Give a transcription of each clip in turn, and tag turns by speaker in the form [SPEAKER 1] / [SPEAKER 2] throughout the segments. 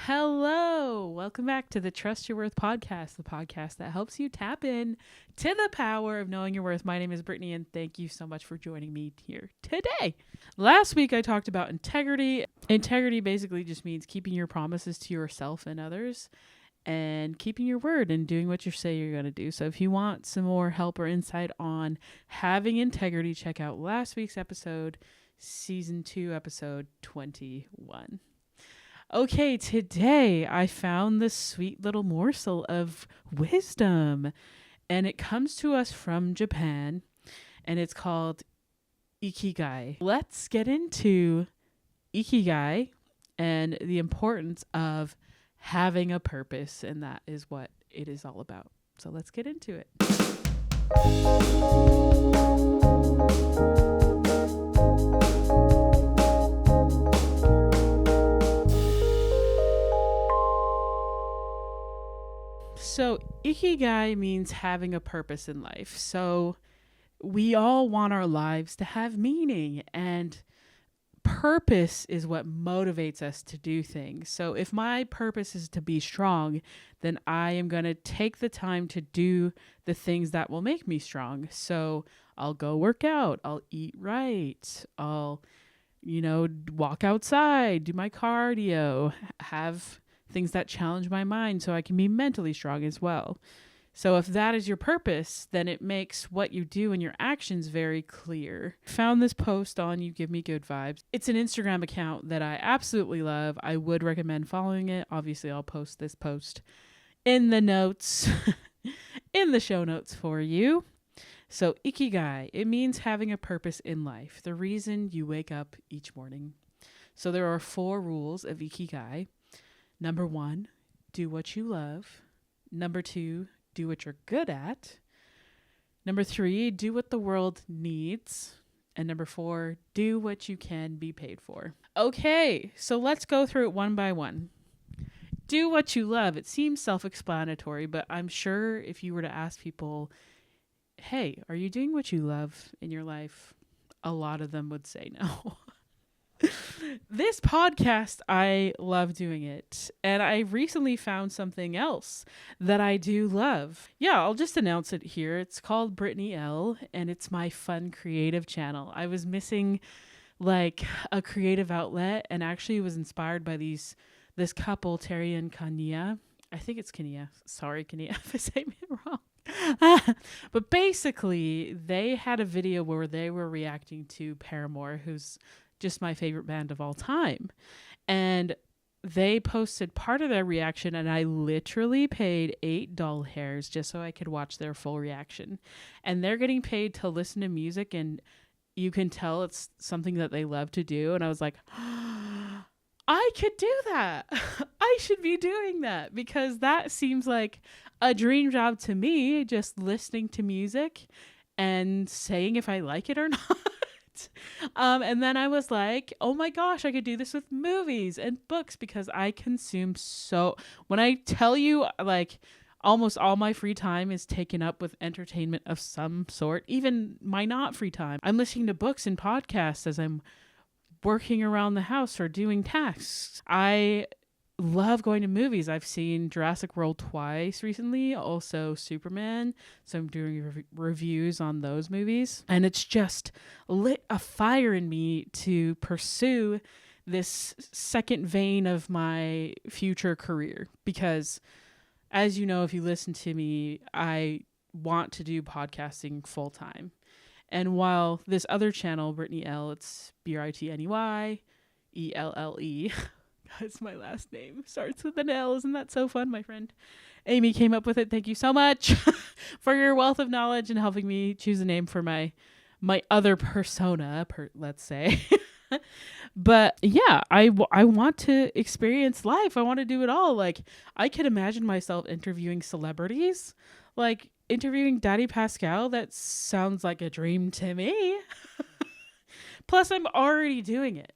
[SPEAKER 1] Hello, welcome back to the Trust Your Worth podcast, the podcast that helps you tap in to the power of knowing your worth. My name is Brittany, and thank you so much for joining me here today. Last week, I talked about integrity. Integrity basically just means keeping your promises to yourself and others and keeping your word and doing what you say you're going to do. So if you want some more help or insight on having integrity, check out last week's episode, season 2, episode 21. Okay, today I found this sweet little morsel of wisdom, and it comes to us from Japan, and it's called Ikigai. Let's get into Ikigai and the importance of having a purpose, and that is what it is all about. So let's get into it. So Ikigai means having a purpose in life. So we all want our lives to have meaning, and purpose is what motivates us to do things. So if my purpose is to be strong, then I am going to take the time to do the things that will make me strong. So I'll go work out, I'll eat right, I'll, walk outside, do my cardio, have things that challenge my mind so I can be mentally strong as well. So if that is your purpose, then it makes what you do and your actions very clear. Found this post on You Give Me Good Vibes. It's an Instagram account that I absolutely love. I would recommend following it. Obviously, I'll post this post in the notes, in the show notes for you. So Ikigai, it means having a purpose in life, the reason you wake up each morning. So there are 4 rules of Ikigai. Number 1, do what you love. Number 2, do what you're good at. Number 3, do what the world needs. And number 4, do what you can be paid for. Okay, so let's go through it one by one. Do what you love. It seems self-explanatory, but I'm sure if you were to ask people, hey, are you doing what you love in your life? A lot of them would say no. This podcast, I love doing it. And I recently found something else that I do love. Yeah, I'll just announce it here. It's called Brittany L, and it's my fun creative channel. I was missing like a creative outlet, and actually was inspired by this couple, Terry and Kania. I think it's Kania. Sorry, Kania, if I say it wrong. But basically, they had a video where they were reacting to Paramore, who's just my favorite band of all time. And they posted part of their reaction, and I literally paid $8 hairs just so I could watch their full reaction. And they're getting paid to listen to music, and you can tell it's something that they love to do. And I was like, I could do that. I should be doing that, because that seems like a dream job to me, just listening to music and saying if I like it or not. And then I was like, oh my gosh, I could do this with movies and books, because I consume when I tell you, like, almost all my free time is taken up with entertainment of some sort, even my not free time. I'm listening to books and podcasts as I'm working around the house or doing tasks. I love going to movies. I've seen Jurassic World twice recently, also Superman. So I'm doing reviews on those movies. And it's just lit a fire in me to pursue this second vein of my future career. Because as you know, if you listen to me, I want to do podcasting full time. And while this other channel, Brittany L, it's BritneyElle. That's my last name. Starts with an L. Isn't that so fun, my friend? Amy came up with it. Thank you so much for your wealth of knowledge and helping me choose a name for my other persona, let's say. But yeah, I want to experience life. I want to do it all. Like, I could imagine myself interviewing celebrities, like interviewing Daddy Pascal. That sounds like a dream to me. Plus, I'm already doing it.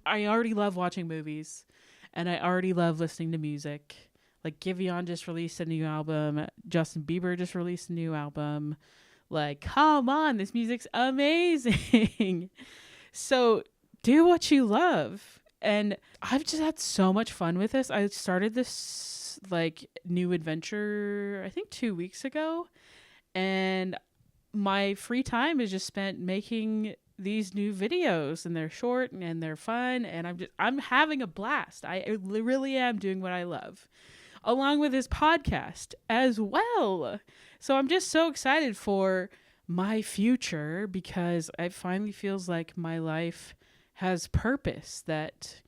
[SPEAKER 1] I already love watching movies, and I already love listening to music. Like, Giveon just released a new album. Justin Bieber just released a new album. Like, come on, this music's amazing. So do what you love. And I've just had so much fun with this. I started this like new adventure, I think 2 weeks ago. And my free time is just spent making these new videos, and they're short and they're fun, and I'm having a blast. I really am doing what I love, along with this podcast as well. So I'm just so excited for my future, because it finally feels like my life has purpose, that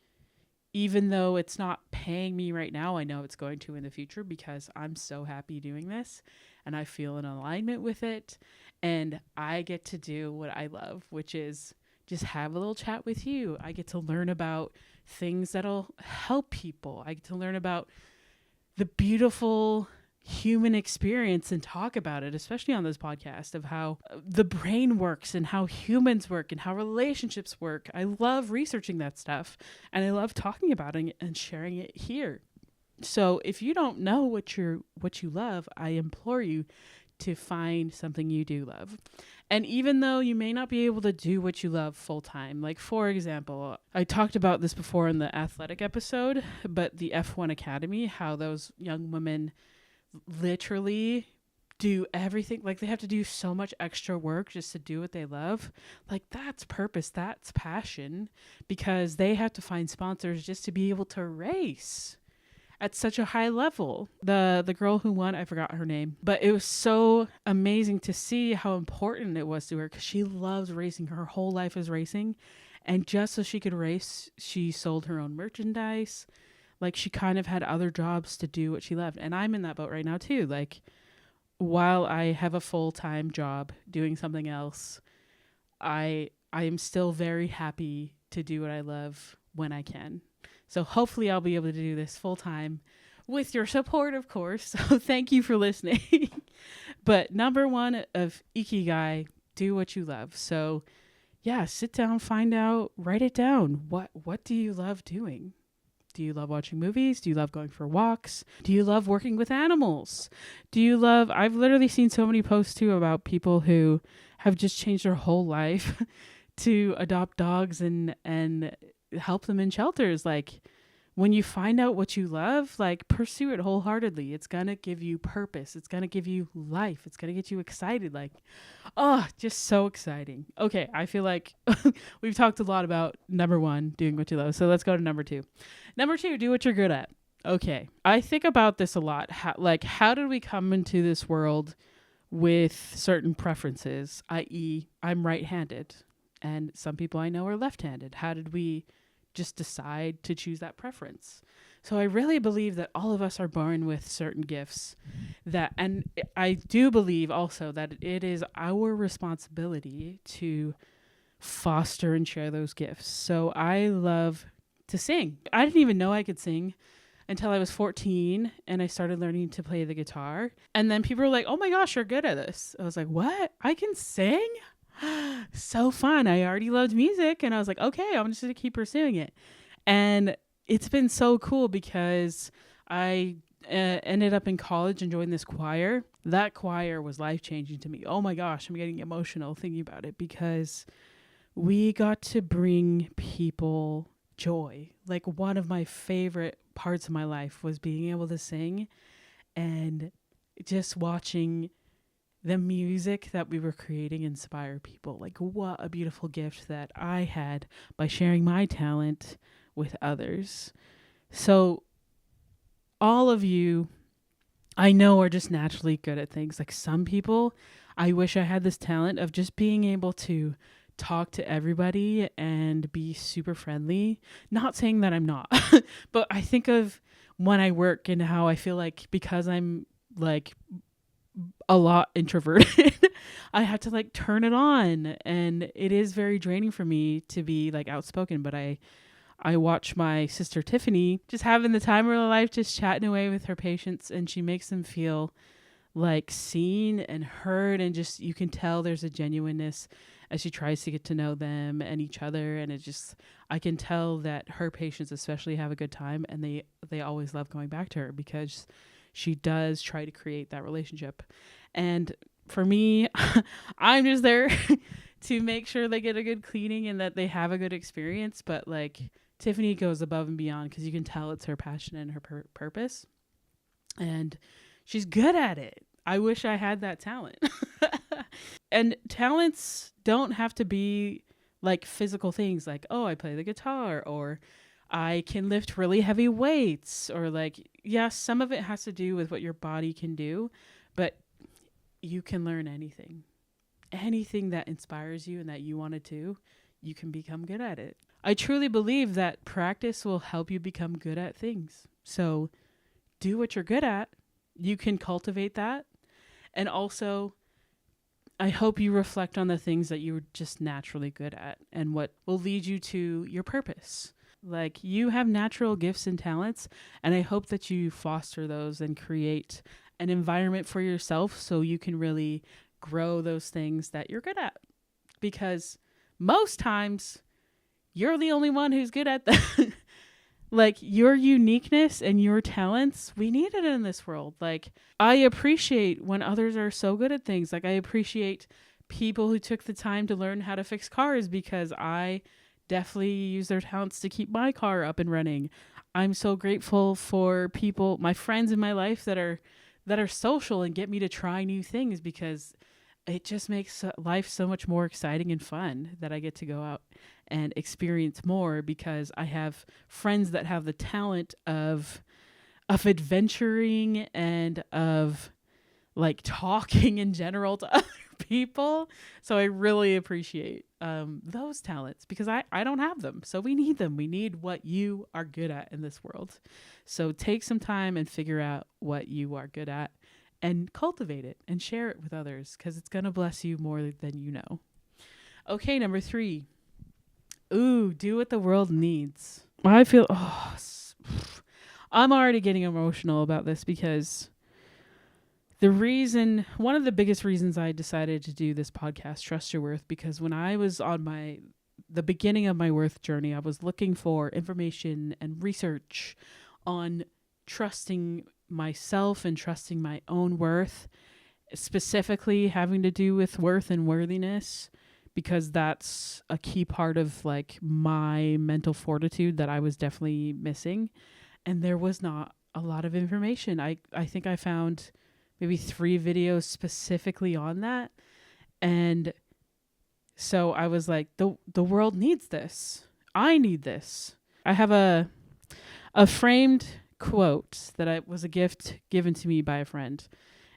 [SPEAKER 1] even though it's not paying me right now, I know it's going to in the future, because I'm so happy doing this and I feel in alignment with it. And I get to do what I love, which is just have a little chat with you. I get to learn about things that'll help people. I get to learn about the beautiful human experience and talk about it, especially on this podcast, of how the brain works and how humans work and how relationships work. I love researching that stuff, and I love talking about it and sharing it here. So if you don't know what you love, I implore you to find something you do love. And even though you may not be able to do what you love full time, like for example, I talked about this before in the athletic episode, but the F1 Academy, how those young women literally do everything, like they have to do so much extra work just to do what they love. Like that's purpose, that's passion, because they have to find sponsors just to be able to race at such a high level. The girl who won, I forgot her name, but it was so amazing to see how important it was to her, because she loves racing. Her whole life is racing, and just so she could race, she sold her own merchandise. Like she kind of had other jobs to do what she loved. And I'm in that boat right now too. Like while I have a full-time job doing something else, I am still very happy to do what I love when I can. So hopefully I'll be able to do this full time with your support, of course. So thank you for listening. But number one of Ikigai, do what you love. So yeah, sit down, find out, write it down. What do you love doing? Do you love watching movies? Do you love going for walks? Do you love working with animals? I've literally seen so many posts too about people who have just changed their whole life to adopt dogs and help them in shelters. Like when you find out what you love, like pursue it wholeheartedly. It's going to give you purpose. It's going to give you life. It's going to get you excited. Like, oh, just so exciting. Okay. I feel like we've talked a lot about number one, doing what you love. So let's go to number two. Number two, do what you're good at. Okay. I think about this a lot. How did we come into this world with certain preferences, i.e. I'm right-handed and some people I know are left-handed. How did we just decide to choose that preference? So I really believe that all of us are born with certain gifts and I do believe also that it is our responsibility to foster and share those gifts. So I love to sing. I didn't even know I could sing until I was 14 and I started learning to play the guitar. And then people were like, oh my gosh, you're good at this. I was like, what? I can sing? So fun. I already loved music and I was like, okay, I'm just going to keep pursuing it. And it's been so cool because I ended up in college and joined this choir. That choir was life-changing to me. Oh my gosh, I'm getting emotional thinking about it because we got to bring people joy. Like one of my favorite parts of my life was being able to sing and just watching the music that we were creating inspire people. Like what a beautiful gift that I had by sharing my talent with others. So all of you I know are just naturally good at things. Like some people, I wish I had this talent of just being able to talk to everybody and be super friendly. Not saying that I'm not, but I think of when I work and how I feel like because I'm like a lot introverted, I have to like turn it on, and it is very draining for me to be like outspoken. But I watch my sister Tiffany just having the time of her life, just chatting away with her patients, and she makes them feel like seen and heard, and just you can tell there's a genuineness as she tries to get to know them and each other. And it just, I can tell that her patients especially have a good time, and they always love going back to her because she does try to create that relationship. And for me, I'm just there to make sure they get a good cleaning and that they have a good experience. But like Tiffany goes above and beyond because you can tell it's her passion and her purpose. And she's good at it. I wish I had that talent. And talents don't have to be like physical things like, oh, I play the guitar, or I can lift really heavy weights, or like, yes, some of it has to do with what your body can do, but you can learn anything. Anything that inspires you and that you want to do, you can become good at it. I truly believe that practice will help you become good at things. So do what you're good at. You can cultivate that. And also, I hope you reflect on the things that you're just naturally good at and what will lead you to your purpose. Like, you have natural gifts and talents, and I hope that you foster those and create an environment for yourself so you can really grow those things that you're good at. Because most times, you're the only one who's good at that. Like, your uniqueness and your talents, we need it in this world. Like, I appreciate when others are so good at things. Like, I appreciate people who took the time to learn how to fix cars, because I definitely use their talents to keep my car up and running. I'm so grateful for people, my friends in my life that are social and get me to try new things, because it just makes life so much more exciting and fun that I get to go out and experience more, because I have friends that have the talent of adventuring and of like talking in general to other people. So I really appreciate those talents, because I don't have them. So we need them. We need what you are good at in this world. So take some time and figure out what you are good at and cultivate it and share it with others, because it's going to bless you more than you know. Okay, number 3. Ooh, do what the world needs. I feel, I'm already getting emotional about this, because one of the biggest reasons I decided to do this podcast, Trust Your Worth, because when I was on the beginning of my worth journey, I was looking for information and research on trusting myself and trusting my own worth, specifically having to do with worth and worthiness, because that's a key part of like my mental fortitude that I was definitely missing. And there was not a lot of information. I think I found maybe 3 videos specifically on that. And so I was like, the world needs this. I need this. I have a framed quote that was a gift given to me by a friend.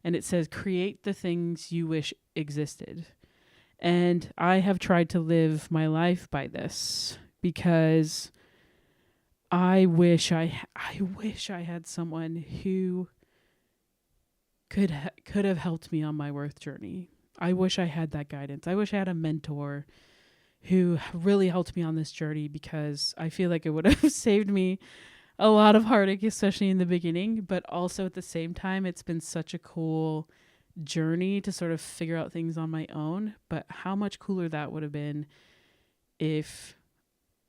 [SPEAKER 1] And it says, create the things you wish existed. And I have tried to live my life by this, because I wish I had someone who could have helped me on my worth journey. I wish I had that guidance. I wish I had a mentor who really helped me on this journey, because I feel like it would have saved me a lot of heartache, especially in the beginning. But also at the same time, it's been such a cool journey to sort of figure out things on my own. But how much cooler that would have been if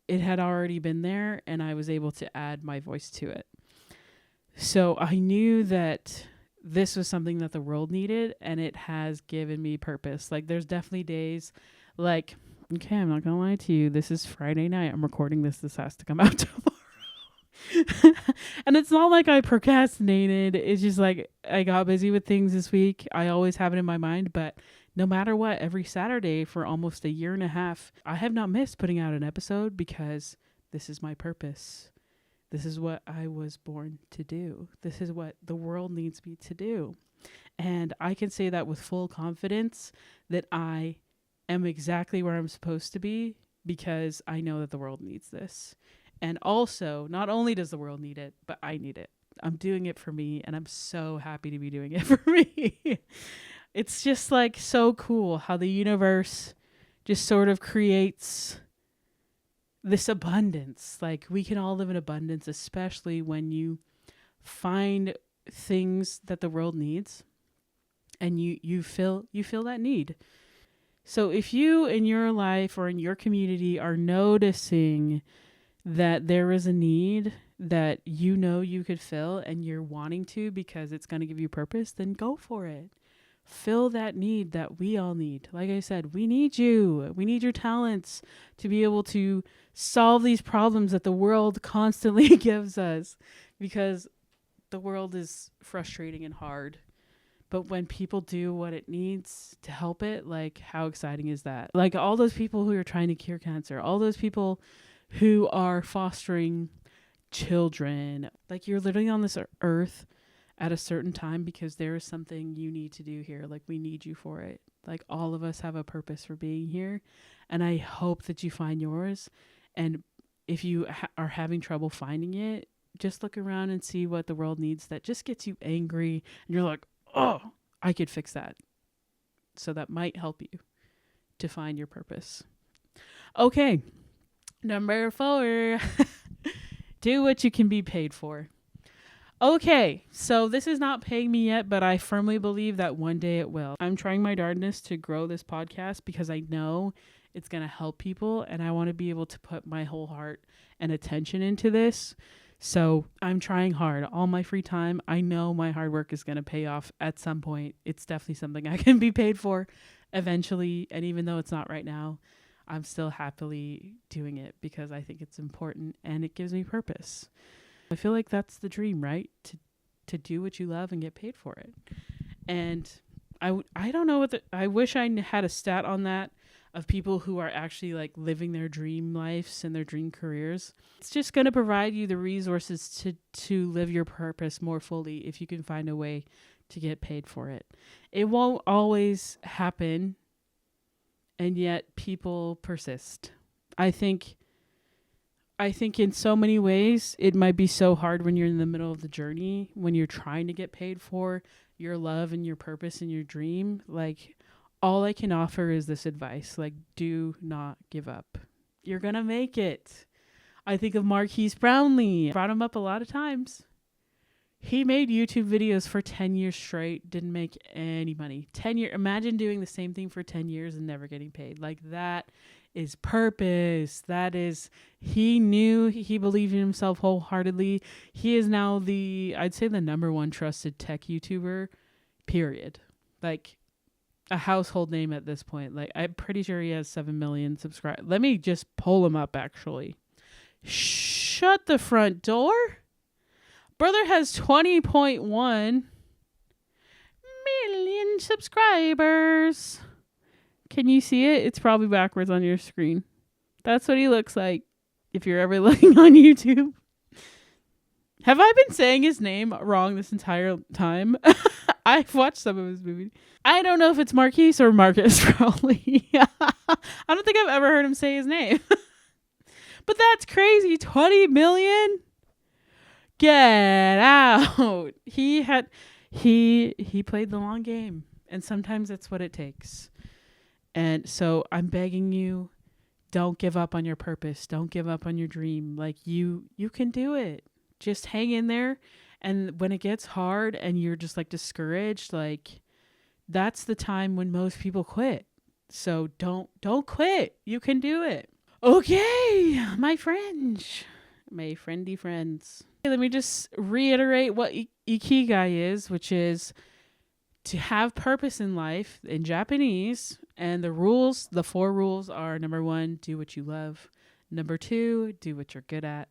[SPEAKER 1] it had already been there and I was able to add my voice to it. So I knew that this was something that the world needed, and it has given me purpose. Like, there's definitely days like, okay, I'm not gonna lie to you, this is Friday night, I'm recording this has to come out tomorrow. And it's not like I procrastinated. It's just like I got busy with things this week. I always have it in my mind, but no matter what, every Saturday for almost a year and a half, I have not missed putting out an episode, because this is my purpose. This is what I was born to do. This is what the world needs me to do. And I can say that with full confidence, that I am exactly where I'm supposed to be, because I know that the world needs this. And also, not only does the world need it, but I need it. I'm doing it for me, and I'm so happy to be doing it for me. It's just like so cool how the universe just sort of creates this abundance. Like, we can all live in abundance, especially when you find things that the world needs and you feel that need. So if you in your life or in your community are noticing that there is a need that you know you could fill and you're wanting to, because it's going to give you purpose, then go for it. fill that need that we all need. Like I said, we need you. We need your talents to be able to solve these problems that the world constantly gives us, because the world is frustrating and hard. But when people do what it needs to help it, like, how exciting is that? Like, all those people who are trying to cure cancer, all those people who are fostering children, like, you're literally on this earth at a certain time because there is something you need to do here. Like, we need you for it. Like, all of us have a purpose for being here. And I hope that you find yours. And if you are having trouble finding it, just look around and see what the world needs that just gets you angry. And you're like, oh, I could fix that. So that might help you to find your purpose. Okay. Number 4, do what you can be paid for. Okay, so this is not paying me yet, but I firmly believe that one day it will. I'm trying my darndest to grow this podcast because I know it's going to help people, and I want to be able to put my whole heart and attention into this. So I'm trying hard. All my free time, I know my hard work is going to pay off at some point. It's definitely something I can be paid for eventually, and even though it's not right now, I'm still happily doing it because I think it's important and it gives me purpose. I feel like that's the dream, right? To do what you love and get paid for it. And I don't know I wish I had a stat on that of people who are actually like living their dream lives and their dream careers. It's just going to provide you the resources to live your purpose more fully if you can find a way to get paid for it. It won't always happen, and yet people persist. I think in so many ways, it might be so hard when you're in the middle of the journey, when you're trying to get paid for your love and your purpose and your dream. Like, all I can offer is this advice, like, do not give up. You're going to make it. I think of Marquise Brownlee. Brought him up a lot of times. He made YouTube videos for 10 years straight, didn't make any money. 10 years. Imagine doing the same thing for 10 years and never getting paid. Like, that is purpose. That is, he knew, he believed in himself wholeheartedly. He is now I'd say the number one trusted tech YouTuber, period. Like, a household name at this point. Like, I'm pretty sure he has 7 million subscribers. Let me just pull him up, actually. Shut the front door. Brother has 20.1 million subscribers. Can you see it? It's probably backwards on your screen. That's what he looks like if you're ever looking on YouTube. Have I been saying his name wrong this entire time? I've watched some of his movies. I don't know if it's Marquise or Marcus, probably. I don't think I've ever heard him say his name. But that's crazy. 20 million? Get out. He played the long game. And sometimes that's what it takes. And so I'm begging you, don't give up on your purpose. Don't give up on your dream. Like, you can do it. Just hang in there. And when it gets hard and you're just like discouraged, like, that's the time when most people quit. So don't quit. You can do it. Okay, my friends, my friendly friends. Let me just reiterate what Ikigai is, which is to have purpose in life in Japanese. And the 4 rules are: number 1, do what you love. Number 2, do what you're good at.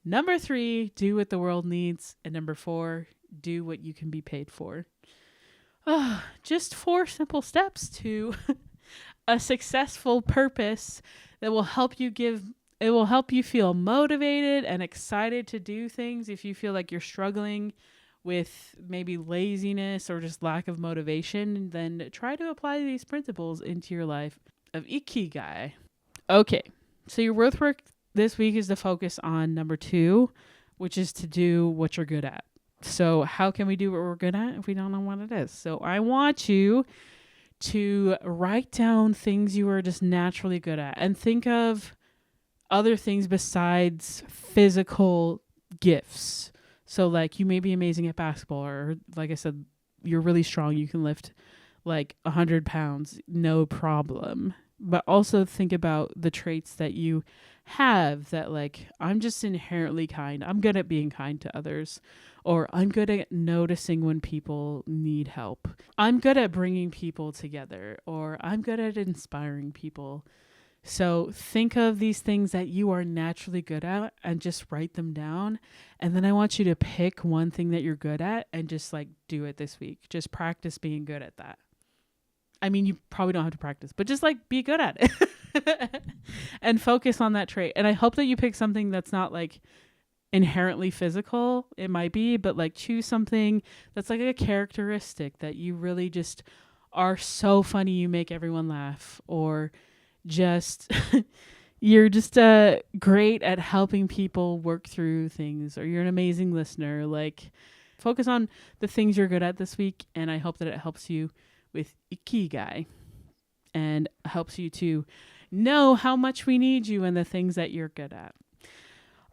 [SPEAKER 1] Number 3, do what the world needs. And number 4, do what you can be paid for. Just 4 simple steps to a successful purpose that will help you feel motivated and excited to do things. If you feel like you're struggling with maybe laziness or just lack of motivation, then try to apply these principles into your life of Ikigai. Okay, so your worth work this week is to focus on number 2, which is to do what you're good at. So how can we do what we're good at if we don't know what it is? So I want you to write down things you are just naturally good at and think of other things besides physical gifts. So like, you may be amazing at basketball, or like I said, you're really strong. You can lift like 100 pounds, no problem. But also think about the traits that you have that, like, I'm just inherently kind. I'm good at being kind to others, or I'm good at noticing when people need help. I'm good at bringing people together, or I'm good at inspiring people. So think of these things that you are naturally good at and just write them down. And then I want you to pick one thing that you're good at and just like do it this week. Just practice being good at that. I mean, you probably don't have to practice, but just like be good at it and focus on that trait. And I hope that you pick something that's not like inherently physical. It might be, but like choose something that's like a characteristic that you really just are so funny. You make everyone laugh, or just you're just great at helping people work through things, or you're an amazing listener. Like, focus on the things you're good at this week, and I hope that it helps you with Ikigai and helps you to know how much we need you and the things that you're good at.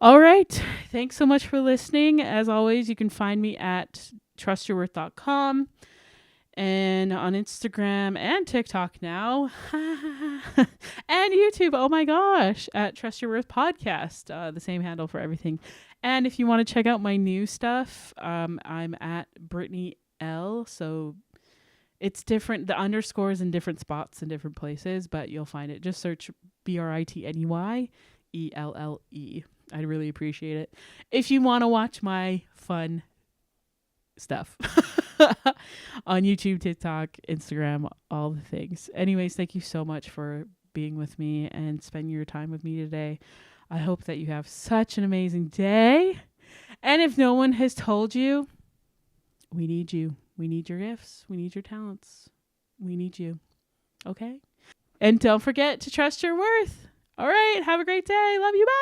[SPEAKER 1] All right. Thanks so much for listening. As always, you can find me at trustyourworth.com and on Instagram and TikTok now and YouTube. Oh my gosh. At Trust Your Worth Podcast, the same handle for everything. And if you want to check out my new stuff, I'm at Brittany L. So it's different. The underscores in different spots in different places, but you'll find it. Just search BritneyElle. I'd really appreciate it if you want to watch my fun stuff on YouTube, TikTok, Instagram, all the things. Anyways, thank you so much for being with me and spending your time with me today. I hope that you have such an amazing day. And if no one has told you, we need you. We need your gifts. We need your talents. We need you. Okay? And don't forget to trust your worth. All right. Have a great day. Love you. Bye.